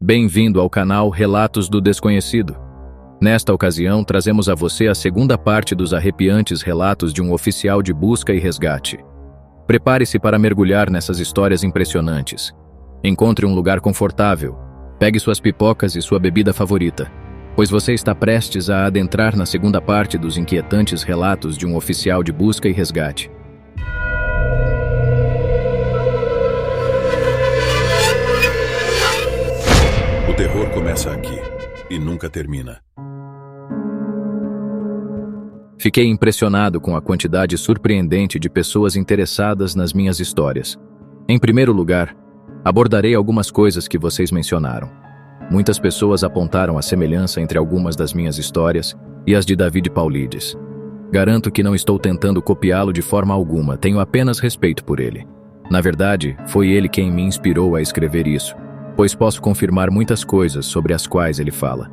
Bem-vindo ao canal Relatos do Desconhecido. Nesta ocasião, trazemos a você a segunda parte dos arrepiantes relatos de um oficial de busca e resgate. Prepare-se para mergulhar nessas histórias impressionantes. Encontre um lugar confortável, pegue suas pipocas e sua bebida favorita, pois você está prestes a adentrar na segunda parte dos inquietantes relatos de um oficial de busca e resgate. O terror começa aqui e nunca termina. Fiquei impressionado com a quantidade surpreendente de pessoas interessadas nas minhas histórias. Em primeiro lugar, abordarei algumas coisas que vocês mencionaram. Muitas pessoas apontaram a semelhança entre algumas das minhas histórias e as de David Paulides. Garanto que não estou tentando copiá-lo de forma alguma, tenho apenas respeito por ele. Na verdade, foi ele quem me inspirou a escrever isso, pois posso confirmar muitas coisas sobre as quais ele fala.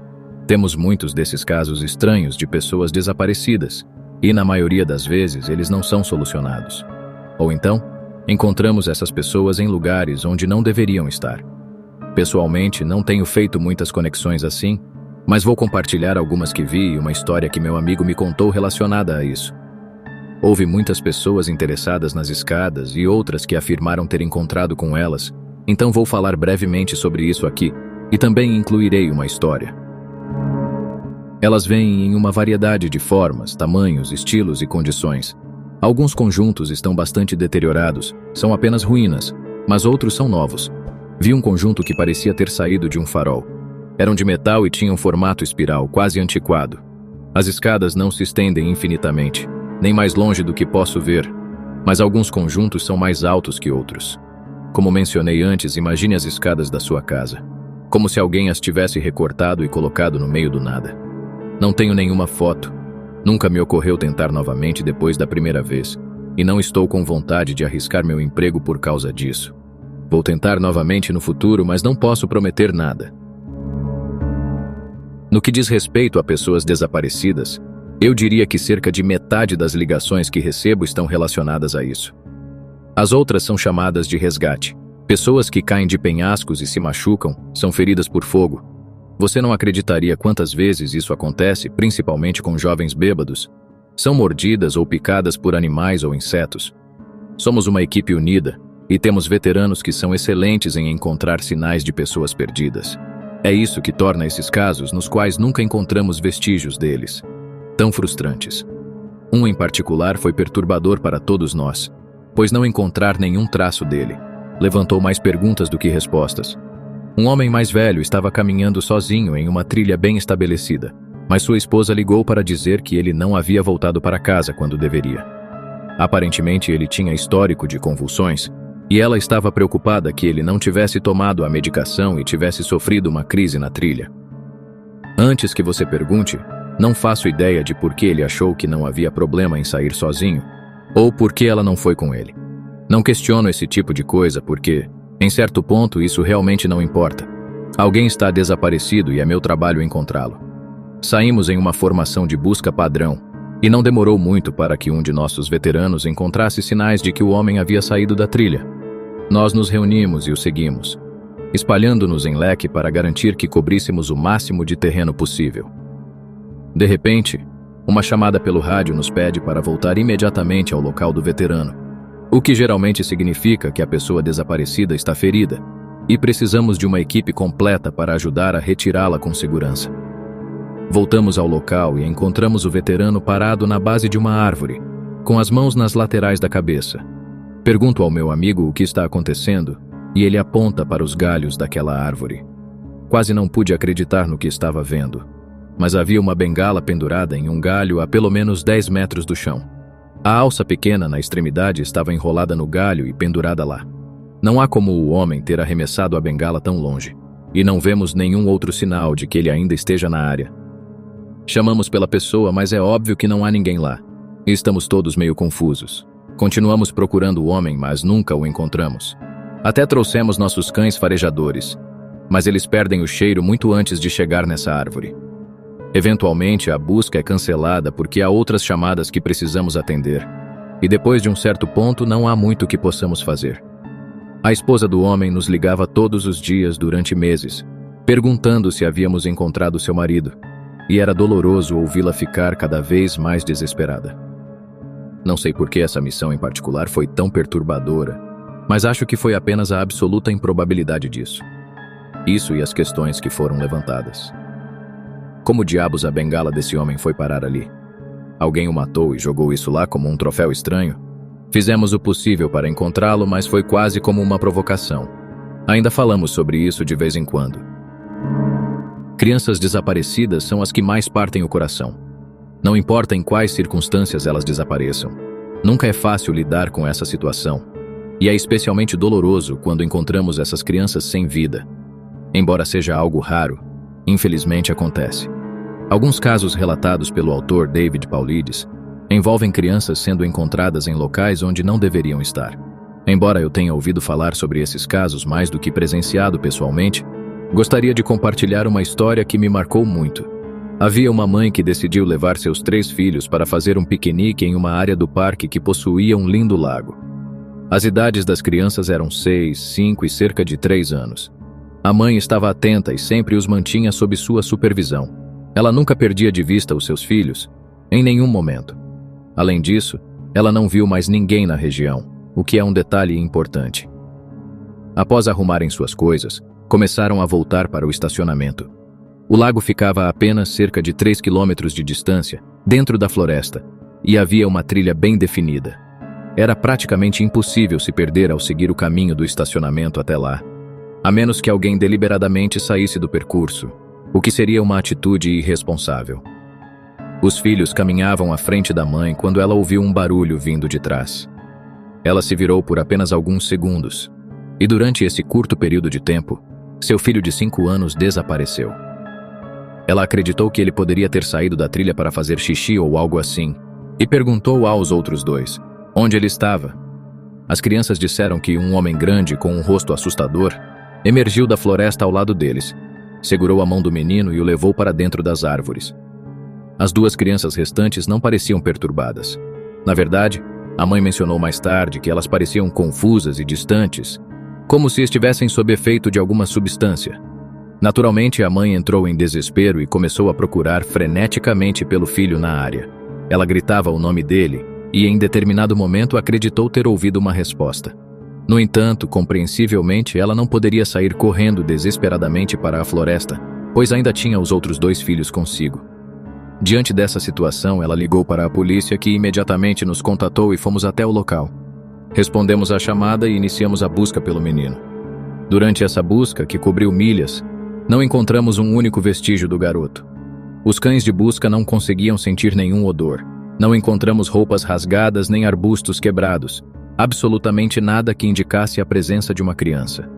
Temos muitos desses casos estranhos de pessoas desaparecidas, e na maioria das vezes eles não são solucionados. Ou então, encontramos essas pessoas em lugares onde não deveriam estar. Pessoalmente, não tenho feito muitas conexões assim, mas vou compartilhar algumas que vi e uma história que meu amigo me contou relacionada a isso. Houve muitas pessoas interessadas nas escadas e outras que afirmaram ter encontrado com elas, então vou falar brevemente sobre isso aqui, e também incluirei uma história. Elas vêm em uma variedade de formas, tamanhos, estilos e condições. Alguns conjuntos estão bastante deteriorados, são apenas ruínas, mas outros são novos. Vi um conjunto que parecia ter saído de um farol. Eram de metal e tinham formato espiral, quase antiquado. As escadas não se estendem infinitamente, nem mais longe do que posso ver, mas alguns conjuntos são mais altos que outros. Como mencionei antes, imagine as escadas da sua casa, como se alguém as tivesse recortado e colocado no meio do nada. Não tenho nenhuma foto, nunca me ocorreu tentar novamente depois da primeira vez, e não estou com vontade de arriscar meu emprego por causa disso. Vou tentar novamente no futuro, mas não posso prometer nada. No que diz respeito a pessoas desaparecidas, eu diria que cerca de metade das ligações que recebo estão relacionadas a isso. As outras são chamadas de resgate. Pessoas que caem de penhascos e se machucam, são feridas por fogo. Você não acreditaria quantas vezes isso acontece, principalmente com jovens bêbados. São mordidas ou picadas por animais ou insetos. Somos uma equipe unida e temos veteranos que são excelentes em encontrar sinais de pessoas perdidas. É isso que torna esses casos, nos quais nunca encontramos vestígios deles, tão frustrantes. Um em particular foi perturbador para todos nós, pois não encontrar nenhum traço dele levantou mais perguntas do que respostas. Um homem mais velho estava caminhando sozinho em uma trilha bem estabelecida, mas sua esposa ligou para dizer que ele não havia voltado para casa quando deveria. Aparentemente ele tinha histórico de convulsões, e ela estava preocupada que ele não tivesse tomado a medicação e tivesse sofrido uma crise na trilha. Antes que você pergunte, não faço ideia de por que ele achou que não havia problema em sair sozinho, ou por que ela não foi com ele. Não questiono esse tipo de coisa porque, em certo ponto, isso realmente não importa. Alguém está desaparecido e é meu trabalho encontrá-lo. Saímos em uma formação de busca padrão, e não demorou muito para que um de nossos veteranos encontrasse sinais de que o homem havia saído da trilha. Nós nos reunimos e o seguimos, espalhando-nos em leque para garantir que cobríssemos o máximo de terreno possível. De repente, uma chamada pelo rádio nos pede para voltar imediatamente ao local do veterano, o que geralmente significa que a pessoa desaparecida está ferida, e precisamos de uma equipe completa para ajudar a retirá-la com segurança. Voltamos ao local e encontramos o veterano parado na base de uma árvore, com as mãos nas laterais da cabeça. Pergunto ao meu amigo o que está acontecendo, e ele aponta para os galhos daquela árvore. Quase não pude acreditar no que estava vendo, mas havia uma bengala pendurada em um galho a pelo menos 10 metros do chão. A alça pequena na extremidade estava enrolada no galho e pendurada lá. Não há como o homem ter arremessado a bengala tão longe, e não vemos nenhum outro sinal de que ele ainda esteja na área. Chamamos pela pessoa, mas é óbvio que não há ninguém lá, e estamos todos meio confusos. Continuamos procurando o homem, mas nunca o encontramos. Até trouxemos nossos cães farejadores, mas eles perdem o cheiro muito antes de chegar nessa árvore. Eventualmente, a busca é cancelada porque há outras chamadas que precisamos atender, e depois de um certo ponto não há muito que possamos fazer. A esposa do homem nos ligava todos os dias durante meses, perguntando se havíamos encontrado seu marido, e era doloroso ouvi-la ficar cada vez mais desesperada. Não sei por que essa missão em particular foi tão perturbadora, mas acho que foi apenas a absoluta improbabilidade disso. Isso e as questões que foram levantadas. Como diabos a bengala desse homem foi parar ali? Alguém o matou e jogou isso lá como um troféu estranho? Fizemos o possível para encontrá-lo, mas foi quase como uma provocação. Ainda falamos sobre isso de vez em quando. Crianças desaparecidas são as que mais partem o coração. Não importa em quais circunstâncias elas desapareçam. Nunca é fácil lidar com essa situação. E é especialmente doloroso quando encontramos essas crianças sem vida. Embora seja algo raro, infelizmente acontece. Alguns casos relatados pelo autor David Paulides envolvem crianças sendo encontradas em locais onde não deveriam estar. Embora eu tenha ouvido falar sobre esses casos mais do que presenciado pessoalmente, gostaria de compartilhar uma história que me marcou muito. Havia uma mãe que decidiu levar seus 3 filhos para fazer um piquenique em uma área do parque que possuía um lindo lago. As idades das crianças eram 6, 5 e cerca de 3 anos. A mãe estava atenta e sempre os mantinha sob sua supervisão. Ela nunca perdia de vista os seus filhos, em nenhum momento. Além disso, ela não viu mais ninguém na região, o que é um detalhe importante. Após arrumarem suas coisas, começaram a voltar para o estacionamento. O lago ficava a apenas cerca de 3 quilômetros de distância, dentro da floresta, e havia uma trilha bem definida. Era praticamente impossível se perder ao seguir o caminho do estacionamento até lá, a menos que alguém deliberadamente saísse do percurso, o que seria uma atitude irresponsável. Os filhos caminhavam à frente da mãe quando ela ouviu um barulho vindo de trás. Ela se virou por apenas alguns segundos, e durante esse curto período de tempo, seu filho de 5 anos desapareceu. Ela acreditou que ele poderia ter saído da trilha para fazer xixi ou algo assim, e perguntou aos outros 2 onde ele estava. As crianças disseram que um homem grande com um rosto assustador emergiu da floresta ao lado deles, segurou a mão do menino e o levou para dentro das árvores. As 2 crianças restantes não pareciam perturbadas. Na verdade, a mãe mencionou mais tarde que elas pareciam confusas e distantes, como se estivessem sob efeito de alguma substância. Naturalmente, a mãe entrou em desespero e começou a procurar freneticamente pelo filho na área. Ela gritava o nome dele e, em determinado momento, acreditou ter ouvido uma resposta. No entanto, compreensivelmente, ela não poderia sair correndo desesperadamente para a floresta, pois ainda tinha os outros 2 filhos consigo. Diante dessa situação, ela ligou para a polícia, que imediatamente nos contatou e fomos até o local. Respondemos à chamada e iniciamos a busca pelo menino. Durante essa busca, que cobriu milhas, não encontramos um único vestígio do garoto. Os cães de busca não conseguiam sentir nenhum odor. Não encontramos roupas rasgadas nem arbustos quebrados. Absolutamente nada que indicasse a presença de uma criança.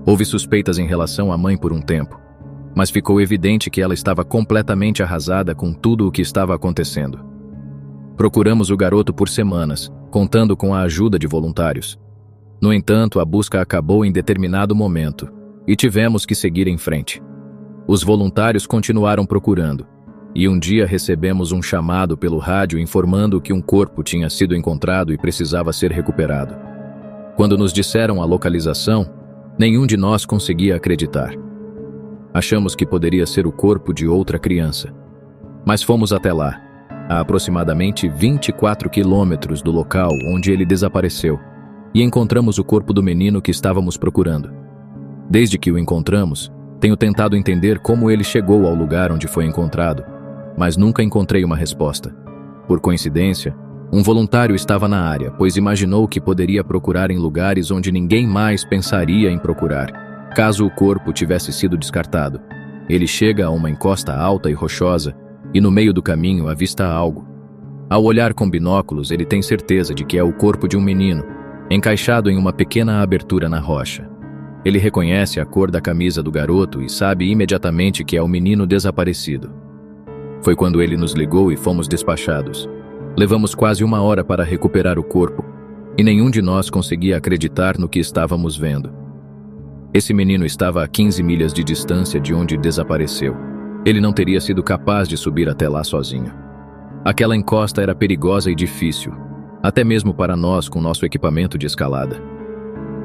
Houve suspeitas em relação à mãe por um tempo, mas ficou evidente que ela estava completamente arrasada com tudo o que estava acontecendo. Procuramos o garoto por semanas, contando com a ajuda de voluntários. No entanto, a busca acabou em determinado momento, e tivemos que seguir em frente. Os voluntários continuaram procurando, e um dia recebemos um chamado pelo rádio informando que um corpo tinha sido encontrado e precisava ser recuperado. Quando nos disseram a localização, nenhum de nós conseguia acreditar. Achamos que poderia ser o corpo de outra criança, mas fomos até lá, a aproximadamente 24 quilômetros do local onde ele desapareceu, e encontramos o corpo do menino que estávamos procurando. Desde que o encontramos, tenho tentado entender como ele chegou ao lugar onde foi encontrado, mas nunca encontrei uma resposta. Por coincidência, um voluntário estava na área, pois imaginou que poderia procurar em lugares onde ninguém mais pensaria em procurar, caso o corpo tivesse sido descartado. Ele chega a uma encosta alta e rochosa, e no meio do caminho avista algo. Ao olhar com binóculos, ele tem certeza de que é o corpo de um menino, encaixado em uma pequena abertura na rocha. Ele reconhece a cor da camisa do garoto e sabe imediatamente que é o menino desaparecido. Foi quando ele nos ligou e fomos despachados. Levamos quase 1 hora para recuperar o corpo, e nenhum de nós conseguia acreditar no que estávamos vendo. Esse menino estava a 15 milhas de distância de onde desapareceu. Ele não teria sido capaz de subir até lá sozinho. Aquela encosta era perigosa e difícil, até mesmo para nós com nosso equipamento de escalada.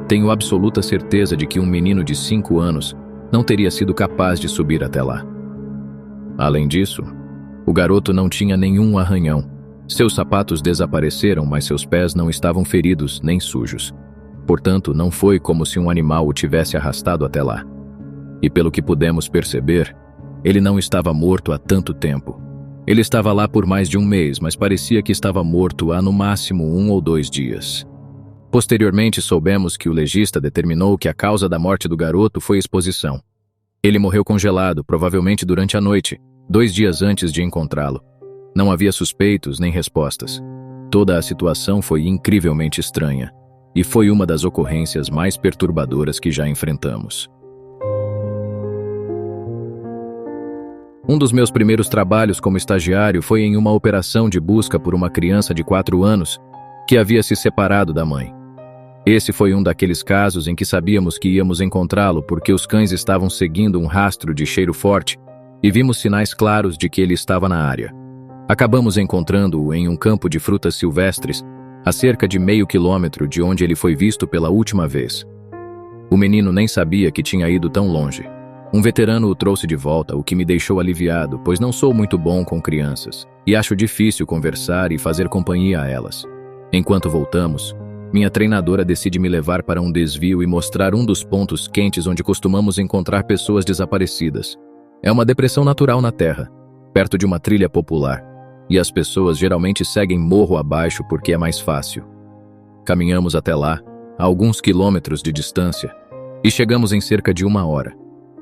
Tenho absoluta certeza de que um menino de 5 anos não teria sido capaz de subir até lá. Além disso, o garoto não tinha nenhum arranhão. Seus sapatos desapareceram, mas seus pés não estavam feridos nem sujos. Portanto, não foi como se um animal o tivesse arrastado até lá. E pelo que pudemos perceber, ele não estava morto há tanto tempo. Ele estava lá por mais de um mês, mas parecia que estava morto há no máximo 1 ou 2 dias. Posteriormente, soubemos que o legista determinou que a causa da morte do garoto foi exposição. Ele morreu congelado, provavelmente durante a noite, 2 dias antes de encontrá-lo. Não havia suspeitos nem respostas. Toda a situação foi incrivelmente estranha, e foi uma das ocorrências mais perturbadoras que já enfrentamos. Um dos meus primeiros trabalhos como estagiário foi em uma operação de busca por uma criança de 4 anos que havia se separado da mãe. Esse foi um daqueles casos em que sabíamos que íamos encontrá-lo porque os cães estavam seguindo um rastro de cheiro forte e vimos sinais claros de que ele estava na área. Acabamos encontrando-o em um campo de frutas silvestres, a cerca de meio quilômetro de onde ele foi visto pela última vez. O menino nem sabia que tinha ido tão longe. Um veterano o trouxe de volta, o que me deixou aliviado, pois não sou muito bom com crianças, e acho difícil conversar e fazer companhia a elas. Enquanto voltamos, minha treinadora decide me levar para um desvio e mostrar um dos pontos quentes onde costumamos encontrar pessoas desaparecidas. É uma depressão natural na terra, perto de uma trilha popular, e as pessoas geralmente seguem morro abaixo porque é mais fácil. Caminhamos até lá, a alguns quilômetros de distância, e chegamos em cerca de 1 hora.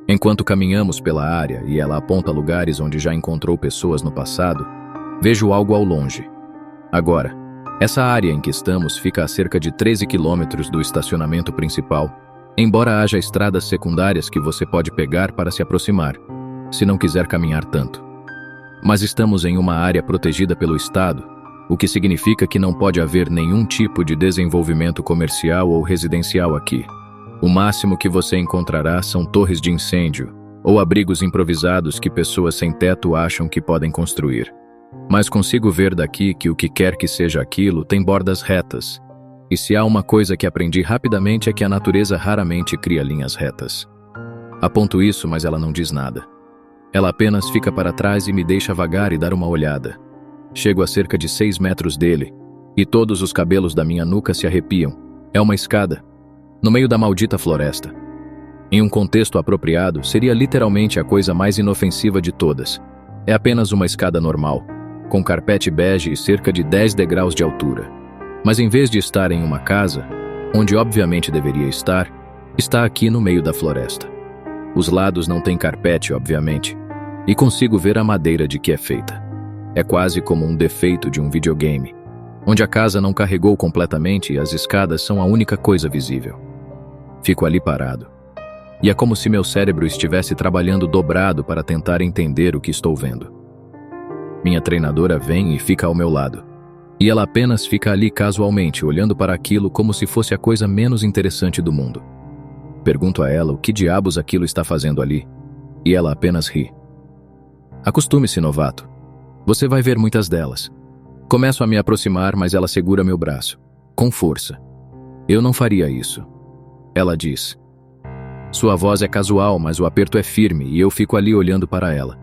Enquanto caminhamos pela área e ela aponta lugares onde já encontrou pessoas no passado, vejo algo ao longe. Agora, essa área em que estamos fica a cerca de 13 quilômetros do estacionamento principal, embora haja estradas secundárias que você pode pegar para se aproximar, se não quiser caminhar tanto. Mas estamos em uma área protegida pelo Estado, o que significa que não pode haver nenhum tipo de desenvolvimento comercial ou residencial aqui. O máximo que você encontrará são torres de incêndio ou abrigos improvisados que pessoas sem teto acham que podem construir. Mas consigo ver daqui que o que quer que seja aquilo tem bordas retas. E se há uma coisa que aprendi rapidamente é que a natureza raramente cria linhas retas. Aponto isso, mas ela não diz nada. Ela apenas fica para trás e me deixa vagar e dar uma olhada. Chego a cerca de 6 metros dele, e todos os cabelos da minha nuca se arrepiam. É uma escada, no meio da maldita floresta. Em um contexto apropriado, seria literalmente a coisa mais inofensiva de todas. É apenas uma escada normal, com carpete bege e cerca de 10 degraus de altura. Mas em vez de estar em uma casa, onde obviamente deveria estar, está aqui no meio da floresta. Os lados não têm carpete, obviamente, e consigo ver a madeira de que é feita. É quase como um defeito de um videogame, onde a casa não carregou completamente e as escadas são a única coisa visível. Fico ali parado. E é como se meu cérebro estivesse trabalhando dobrado para tentar entender o que estou vendo. Minha treinadora vem e fica ao meu lado. E ela apenas fica ali casualmente, olhando para aquilo como se fosse a coisa menos interessante do mundo. Pergunto a ela o que diabos aquilo está fazendo ali, e ela apenas ri. Acostume-se, novato. Você vai ver muitas delas. Começo a me aproximar, mas ela segura meu braço, com força. Eu não faria isso. Ela diz. Sua voz é casual, mas o aperto é firme e eu fico ali olhando para ela.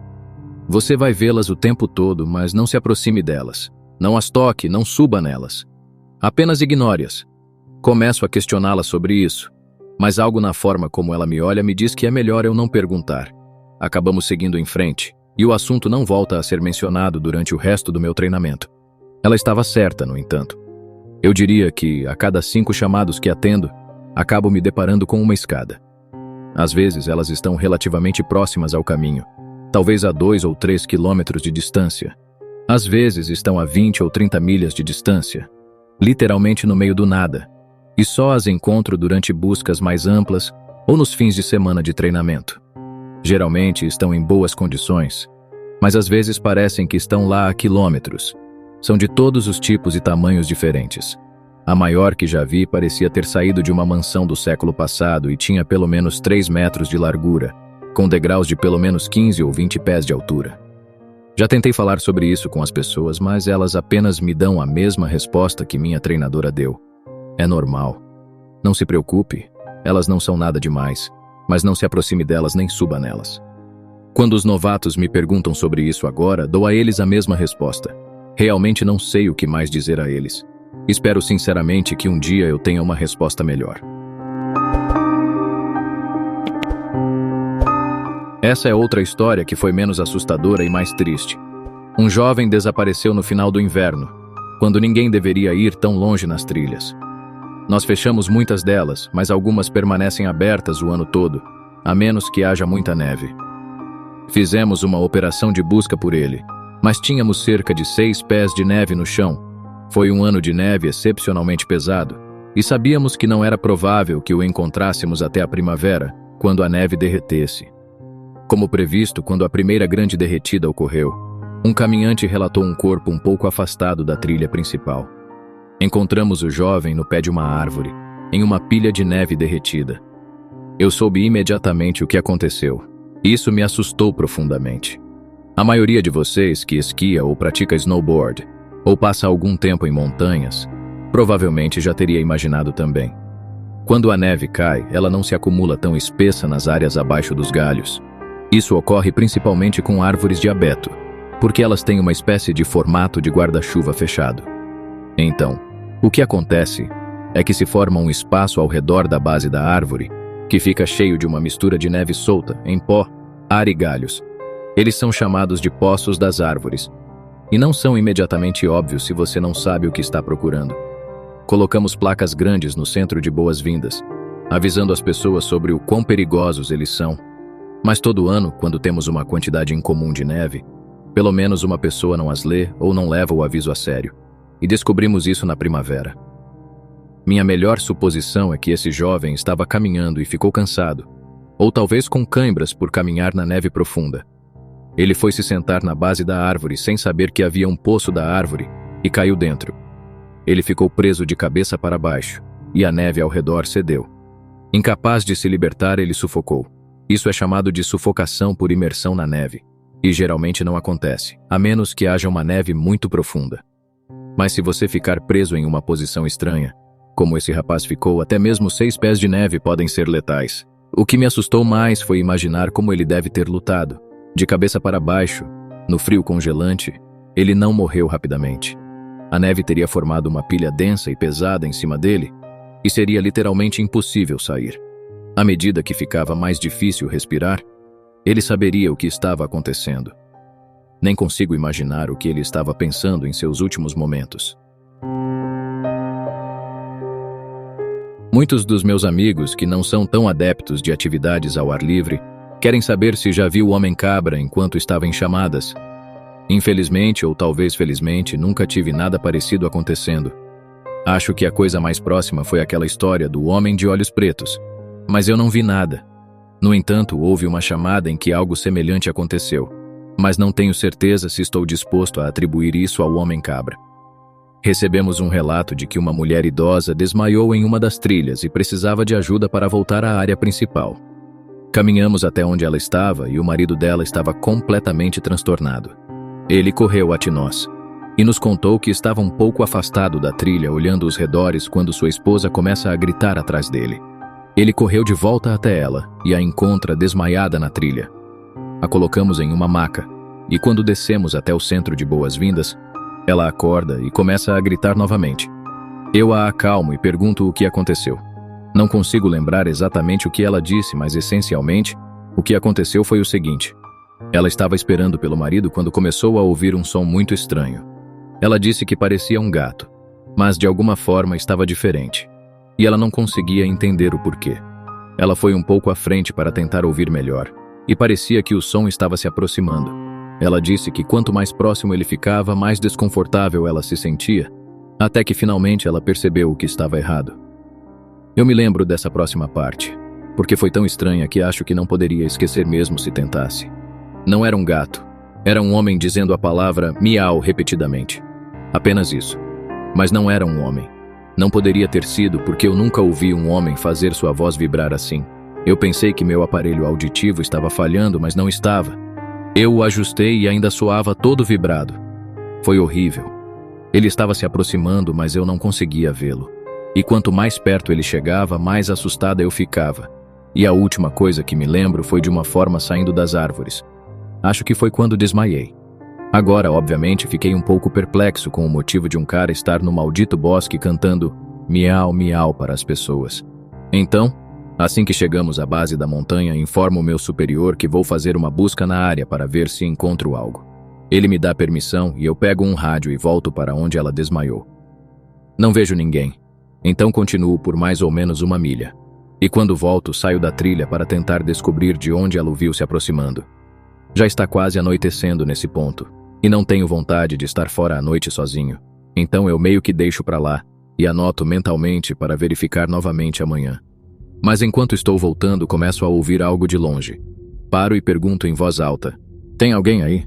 Você vai vê-las o tempo todo, mas não se aproxime delas. Não as toque, não suba nelas. Apenas ignore-as. Começo a questioná-la sobre isso, mas algo na forma como ela me olha me diz que é melhor eu não perguntar. Acabamos seguindo em frente, e o assunto não volta a ser mencionado durante o resto do meu treinamento. Ela estava certa, no entanto. Eu diria que, a cada 5 chamados que atendo, acabo me deparando com uma escada. Às vezes elas estão relativamente próximas ao caminho, talvez a 2 ou 3 quilômetros de distância. Às vezes estão a 20 ou 30 milhas de distância, literalmente no meio do nada, e só as encontro durante buscas mais amplas ou nos fins de semana de treinamento. Geralmente estão em boas condições, mas às vezes parecem que estão lá há quilômetros. São de todos os tipos e tamanhos diferentes. A maior que já vi parecia ter saído de uma mansão do século passado e tinha pelo menos 3 metros de largura, com degraus de pelo menos 15 ou 20 pés de altura. Já tentei falar sobre isso com as pessoas, mas elas apenas me dão a mesma resposta que minha treinadora deu. É normal. Não se preocupe, elas não são nada demais. mas não se aproxime delas nem suba nelas. Quando os novatos me perguntam sobre isso agora, dou a eles a mesma resposta. Realmente não sei o que mais dizer a eles. Espero sinceramente que um dia eu tenha uma resposta melhor. Essa é outra história que foi menos assustadora e mais triste. Um jovem desapareceu no final do inverno, quando ninguém deveria ir tão longe nas trilhas. Nós fechamos muitas delas, mas algumas permanecem abertas o ano todo, a menos que haja muita neve. Fizemos uma operação de busca por ele, mas tínhamos cerca de 6 pés de neve no chão. Foi um ano de neve excepcionalmente pesado, e sabíamos que não era provável que o encontrássemos até a primavera, quando a neve derretesse. Como previsto, quando a primeira grande derretida ocorreu, um caminhante relatou um corpo um pouco afastado da trilha principal. Encontramos o jovem no pé de uma árvore, em uma pilha de neve derretida. Eu soube imediatamente o que aconteceu. Isso me assustou profundamente. A maioria de vocês que esquia ou pratica snowboard, ou passa algum tempo em montanhas, provavelmente já teria imaginado também. Quando a neve cai, ela não se acumula tão espessa nas áreas abaixo dos galhos. Isso ocorre principalmente com árvores de abeto, porque elas têm uma espécie de formato de guarda-chuva fechado. Então, o que acontece é que se forma um espaço ao redor da base da árvore, que fica cheio de uma mistura de neve solta, em pó, ar e galhos. Eles são chamados de poços das árvores, e não são imediatamente óbvios se você não sabe o que está procurando. Colocamos placas grandes no centro de boas-vindas, avisando as pessoas sobre o quão perigosos eles são. Mas todo ano, quando temos uma quantidade incomum de neve, pelo menos uma pessoa não as lê ou não leva o aviso a sério. E descobrimos isso na primavera. Minha melhor suposição é que esse jovem estava caminhando e ficou cansado, ou talvez com cãibras por caminhar na neve profunda. Ele foi se sentar na base da árvore sem saber que havia um poço da árvore e caiu dentro. Ele ficou preso de cabeça para baixo, e a neve ao redor cedeu. Incapaz de se libertar, ele sufocou. Isso é chamado de sufocação por imersão na neve, e geralmente não acontece, a menos que haja uma neve muito profunda. Mas se você ficar preso em uma posição estranha, como esse rapaz ficou, até mesmo 6 pés de neve podem ser letais. O que me assustou mais foi imaginar como ele deve ter lutado. De cabeça para baixo, no frio congelante, ele não morreu rapidamente. A neve teria formado uma pilha densa e pesada em cima dele, e seria literalmente impossível sair. À medida que ficava mais difícil respirar, ele saberia o que estava acontecendo. Nem consigo imaginar o que ele estava pensando em seus últimos momentos. Muitos dos meus amigos que não são tão adeptos de atividades ao ar livre querem saber se já viu o homem-cabra enquanto estava em chamadas. Infelizmente, ou talvez felizmente, nunca tive nada parecido acontecendo. Acho que a coisa mais próxima foi aquela história do homem de olhos pretos, mas eu não vi nada. No entanto, houve uma chamada em que algo semelhante aconteceu, mas não tenho certeza se estou disposto a atribuir isso ao homem-cabra. Recebemos um relato de que uma mulher idosa desmaiou em uma das trilhas e precisava de ajuda para voltar à área principal. Caminhamos até onde ela estava e o marido dela estava completamente transtornado. Ele correu até nós e nos contou que estava um pouco afastado da trilha, olhando os redores quando sua esposa começa a gritar atrás dele. Ele correu de volta até ela e a encontra desmaiada na trilha. A colocamos em uma maca e quando descemos até o centro de boas-vindas, ela acorda e começa a gritar novamente. Eu a acalmo e pergunto o que aconteceu. Não consigo lembrar exatamente o que ela disse, mas essencialmente, o que aconteceu foi o seguinte. Ela estava esperando pelo marido quando começou a ouvir um som muito estranho. Ela disse que parecia um gato, mas de alguma forma estava diferente. E ela não conseguia entender o porquê. Ela foi um pouco à frente para tentar ouvir melhor, e parecia que o som estava se aproximando. Ela disse que quanto mais próximo ele ficava, mais desconfortável ela se sentia, até que finalmente ela percebeu o que estava errado. Eu me lembro dessa próxima parte, porque foi tão estranha que acho que não poderia esquecer mesmo se tentasse. Não era um gato, era um homem dizendo a palavra miau repetidamente. Apenas isso. Mas não era um homem. Não poderia ter sido porque eu nunca ouvi um homem fazer sua voz vibrar assim. Eu pensei que meu aparelho auditivo estava falhando, mas não estava. Eu o ajustei e ainda soava todo vibrado. Foi horrível. Ele estava se aproximando, mas eu não conseguia vê-lo. E quanto mais perto ele chegava, mais assustada eu ficava. E a última coisa que me lembro foi de uma forma saindo das árvores. Acho que foi quando desmaiei. Agora, obviamente, fiquei um pouco perplexo com o motivo de um cara estar no maldito bosque cantando miau, miau para as pessoas. Então, assim que chegamos à base da montanha, informo o meu superior que vou fazer uma busca na área para ver se encontro algo. Ele me dá permissão e eu pego um rádio e volto para onde ela desmaiou. Não vejo ninguém, então continuo por mais ou menos 1 milha. E quando volto, saio da trilha para tentar descobrir de onde ela o viu se aproximando. Já está quase anoitecendo nesse ponto, e não tenho vontade de estar fora à noite sozinho, então eu meio que deixo para lá e anoto mentalmente para verificar novamente amanhã. Mas enquanto estou voltando, começo a ouvir algo de longe. Paro e pergunto em voz alta: "Tem alguém aí?"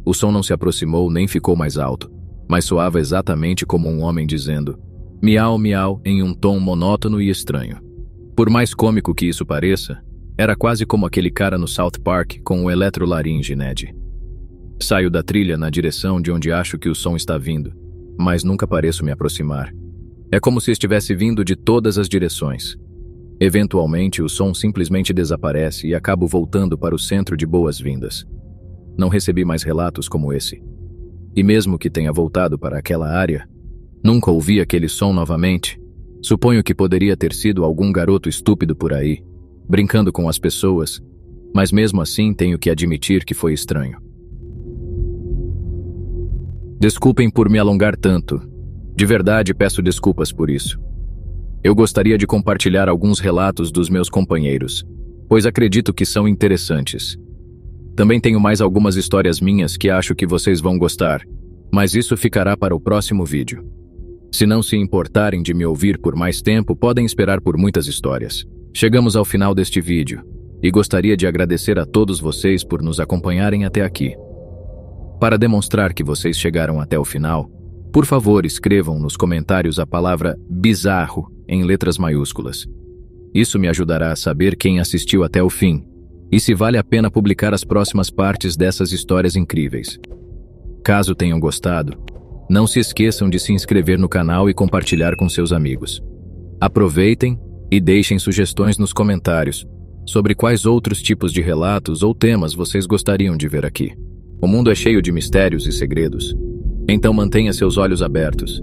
O som não se aproximou nem ficou mais alto, mas soava exatamente como um homem dizendo miau, miau em um tom monótono e estranho. Por mais cômico que isso pareça, era quase como aquele cara no South Park com o eletrolaringe Ned. Saio da trilha na direção de onde acho que o som está vindo, mas nunca pareço me aproximar. É como se estivesse vindo de todas as direções. Eventualmente, o som simplesmente desaparece e acabo voltando para o centro de boas-vindas. Não recebi mais relatos como esse. E mesmo que tenha voltado para aquela área, nunca ouvi aquele som novamente. Suponho que poderia ter sido algum garoto estúpido por aí, brincando com as pessoas, mas mesmo assim tenho que admitir que foi estranho. Desculpem por me alongar tanto. De verdade, peço desculpas por isso. Eu gostaria de compartilhar alguns relatos dos meus companheiros, pois acredito que são interessantes. Também tenho mais algumas histórias minhas que acho que vocês vão gostar, mas isso ficará para o próximo vídeo. Se não se importarem de me ouvir por mais tempo, podem esperar por muitas histórias. Chegamos ao final deste vídeo, e gostaria de agradecer a todos vocês por nos acompanharem até aqui. Para demonstrar que vocês chegaram até o final, por favor escrevam nos comentários a palavra bizarro em letras maiúsculas. Isso me ajudará a saber quem assistiu até o fim, e se vale a pena publicar as próximas partes dessas histórias incríveis. Caso tenham gostado, não se esqueçam de se inscrever no canal e compartilhar com seus amigos. Aproveitem e deixem sugestões nos comentários sobre quais outros tipos de relatos ou temas vocês gostariam de ver aqui. O mundo é cheio de mistérios e segredos, então mantenha seus olhos abertos